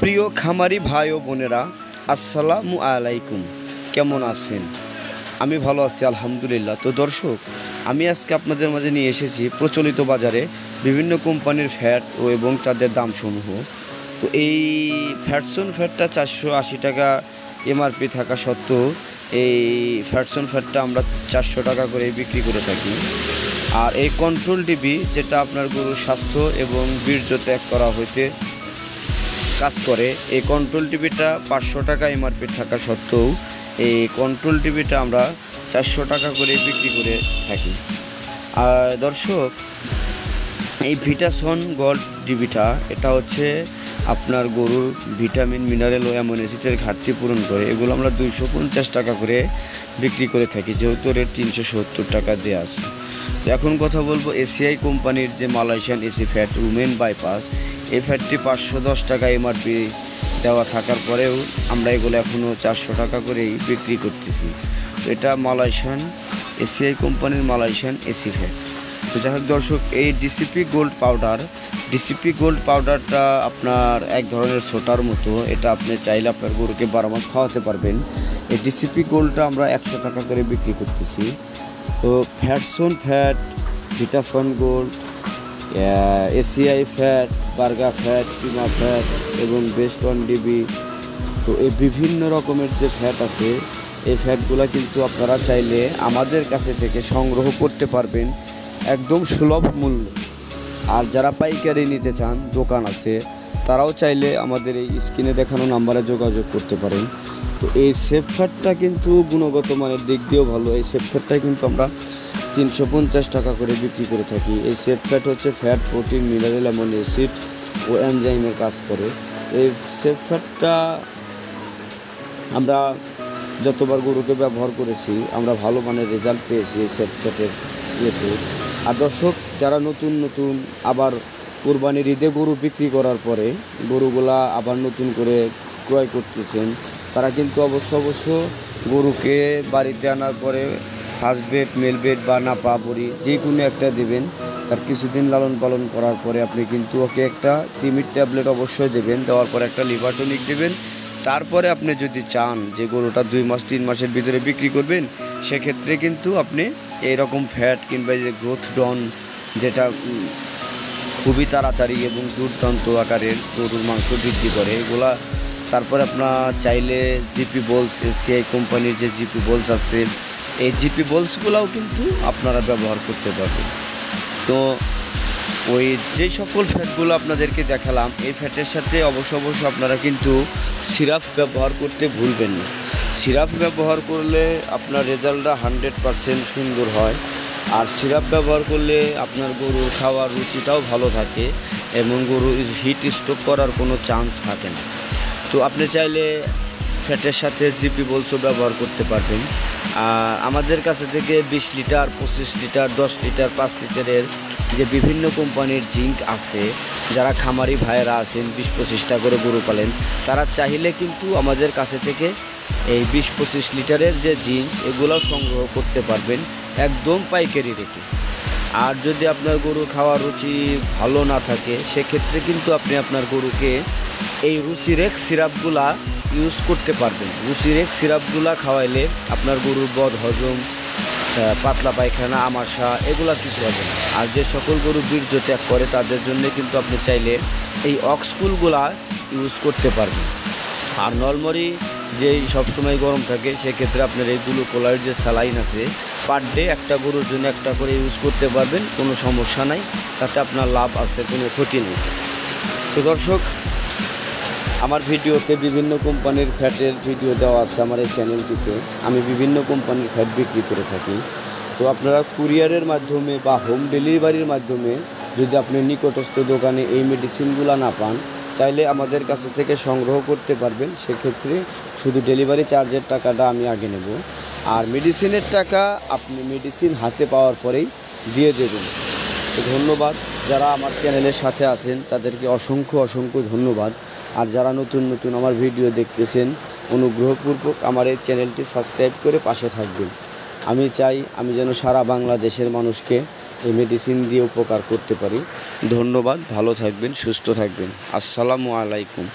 প্রিয় খামারি ভাই ও বোনেরা, আসসালামু আলাইকুম। কেমন আছেন? আমি ভালো আছি আলহামদুলিল্লাহ। তো দর্শক, আমি আজকে আপনাদের মাঝে নিয়ে এসেছি প্রচলিত বাজারে বিভিন্ন কোম্পানির ফ্যাট ও এবং তাদের দামসমূহ। তো এই ফ্যাটটা 480 টাকা এমআরপি থাকা সত্ত্বেও এই ফ্যাটটা আমরা 400 টাকা করে বিক্রি করে থাকি। আর এই কন্ট্রোল টিভি, যেটা আপনার গরুর স্বাস্থ্য এবং বীর্য ত্যাগ করা হইতে কাজ করে, এই কন্ট্রোল টিভিটা 500 টাকা এমআরপি থাকা সত্ত্বেও এই কন্ট্রোল টিভিটা আমরা 400 টাকা করে বিক্রি করে থাকি। আর দর্শক, এই ভিটাসন গোল্ড টিভিটা, এটা হচ্ছে আপনার গরুর ভিটামিন, মিনারেল ও অ্যামিনো অ্যাসিডের ঘাটতি পূরণ করে। এগুলো আমরা 250 টাকা করে বিক্রি করে থাকি, যেহেতু রেট 370 টাকা দেওয়া আছে। এখন কথা বলবো এসিআই কোম্পানির যে Malaysian AC fat women bypass, এই ফ্যাটটি 510 টাকা এমআরপি দেওয়া থাকার পরেও আমরা এগুলো এখনও 400 টাকা করেই বিক্রি করতেছি। তো এটা মালয়েশিয়ান এসিআই কোম্পানির মালয়েশিয়ান এসি ফ্যাট। তো যাই হোক দর্শক, এই ডিসিপি গোল্ড পাউডারটা আপনার এক ধরনের সোটার মতো। এটা আপনি চাইলে আপনার গরুকে 12 মাস খাওয়াতে পারবেন। এই ডিসিপি গোল্ডটা আমরা 100 টাকা করে বিক্রি করতেছি। তো ফ্যাট, ভিটাসন গোল্ড, এসিআই ফ্যাট, বার্গা ফ্যাট, পিমা ফ্যাট এবং বেস্ট অন ডিবি, তো এই বিভিন্ন রকমের যে ফ্যাট আছে, এই ফ্যাটগুলো কিন্তু আপনারা চাইলে আমাদের কাছে থেকে সংগ্রহ করতে পারবেন একদম সুলভ মূল্যে। আর যারা পাইকারি নিতে চান, দোকান আছে, তারাও চাইলে আমাদের এই স্ক্রিনে দেখানো নাম্বারে যোগাযোগ করতে পারেন। তো এই সেফ ফ্যাটটা কিন্তু গুণগত মানের দিক দিয়েও ভালো। এই সেফ ফ্যাটটা কিন্তু আমরা 350 টাকা করে বিক্রি করে থাকি। এই সেফ ফ্যাট হচ্ছে fat, protein, mineral, amino acid ও এনজাইমের কাজ করে। এই সেফ ফ্যাটটা আমরা যতবার গরুকে ব্যবহার করেছি, আমরা ভালো মানের রেজাল্ট পেয়েছি এই সেফ ফ্যাটের ইয়েতে। আর দর্শক, যারা নতুন আবার কোরবানির ঈদে গরু বিক্রি করার পরে গরুগুলা আবার নতুন করে ক্রয় করতেছেন, তারা কিন্তু অবশ্য গরুকে বাড়িতে আনার পরে ফার্স্ট বেড, মেল বেড বা নাপা বড়ি যে কোনো একটা দেবেন। তার কিছুদিন লালন পালন করার পরে আপনি কিন্তু ওকে একটা ক্রিমির ট্যাবলেট অবশ্যই দেবেন। দেওয়ার পরে একটা লিভার টনিক দেবেন। তারপরে আপনি যদি চান যে গরুটা 2 মাস 3 মাসের ভিতরে বিক্রি করবেন, সেক্ষেত্রে কিন্তু আপনি এইরকম ফ্যাট কিংবা যে গ্রোথ ডন, যেটা খুবই তাড়াতাড়ি এবং দুর্দান্ত আকারের গরুর মাংস বৃদ্ধি করে, এগুলা। তারপরে আপনার চাইলে জিপি বোলস, এসিআই কোম্পানির যে জিপি বোলস আছে, এই জিপি বোলসগুলোও কিন্তু আপনারা ব্যবহার করতে পারবেন। তো ওই যে সকল ফ্যাটগুলো আপনাদেরকে দেখালাম, এই ফ্যাটের সাথে অবশ্য আপনারা কিন্তু সিরাপ ব্যবহার করতে ভুলবেন না। সিরাপ ব্যবহার করলে আপনার রেজাল্টটা 100% সুন্দর হয়। আর সিরাপ ব্যবহার করলে আপনার গরুর খাওয়ার রুচিটাও ভালো থাকে এবং গরুর হিট স্ট্রোক করার কোনো চান্স থাকে না। তো আপনি চাইলে ফ্যাটের সাথে জিপি বোলসও ব্যবহার করতে পারবেন। আর আমাদের কাছে থেকে 20 লিটার, 25 লিটার, 10 লিটার, 5 লিটারের যে বিভিন্ন কোম্পানির জিঙ্ক আছে, যারা খামারি ভাইয়েরা আছেন 20-25টা করে গরু পালেন, তারা চাইলে কিন্তু আমাদের কাছে থেকে এই 20-25 লিটারের যে জিঙ্ক, এগুলো সংগ্রহ করতে পারবেন একদম পাইকারি রেটে। আর যদি আপনার গরুর খাওয়ার রুচি ভালো না থাকে, সেক্ষেত্রে কিন্তু আপনি আপনার গরুকে এই রুচিরেক্স সিরাপগুলা ইউজ করতে পারবেন। রুচিরেক্স সিরাপগুলা খাওয়াইলে আপনার গরুর বদ হজম, পাতলা পায়খানা, আমাশা, এগুলা কিছু হবে না। আর যে সকল গরু বীর্য ত্যাগ করে, তাদের জন্য কিন্তু আপনি চাইলে এই অক্সকুলগুলা ইউজ করতে পারবেন। আর নলমরি যেই সবসময় গরম থাকে, সেক্ষেত্রে আপনার এই গ্লুকোলাইড যে স্যালাইন আছে, পার ডে একটা গরুর জন্য একটা করে ইউজ করতে পারবেন, কোনো সমস্যা নাই। তাতে আপনার লাভ আছে, কোনো ক্ষতি নেই। তো দর্শক, আমার ভিডিওতে বিভিন্ন কোম্পানির ফ্যাটের ভিডিও দেওয়া আছে আমার এই চ্যানেলটিতে। আমি বিভিন্ন কোম্পানির ফ্যাট বিক্রি করে থাকি। তো আপনারা কুরিয়ারের মাধ্যমে বা হোম ডেলিভারির মাধ্যমে যদি আপনি নিকটস্থ দোকানে এই মেডিসিনগুলো না পান, চাইলে আমাদের কাছে থেকে সংগ্রহ করতে পারবেন। সেক্ষেত্রে শুধু ডেলিভারি চার্জের টাকাটা আমি আগে নেব, আর মেডিসিনের টাকা আপনি মেডিসিন হাতে পাওয়ার পরেই দিয়ে দেবেন। তো ধন্যবাদ। যারা আমার চ্যানেলের সাথে আছেন তাদেরকে অসংখ্য ধন্যবাদ। আর যারা নতুন আমার ভিডিও দেখতেছেন, অনুগ্রহপূর্বক আমার এই চ্যানেলটি সাবস্ক্রাইব করে পাশে থাকবেন। আমি চাই আমি যেন সারা বাংলাদেশের মানুষকে এই মেডিসিন দিয়ে উপকার করতে পারি। ধন্যবাদ। ভালো থাকবেন, সুস্থ থাকবেন। আসসালামু আলাইকুম।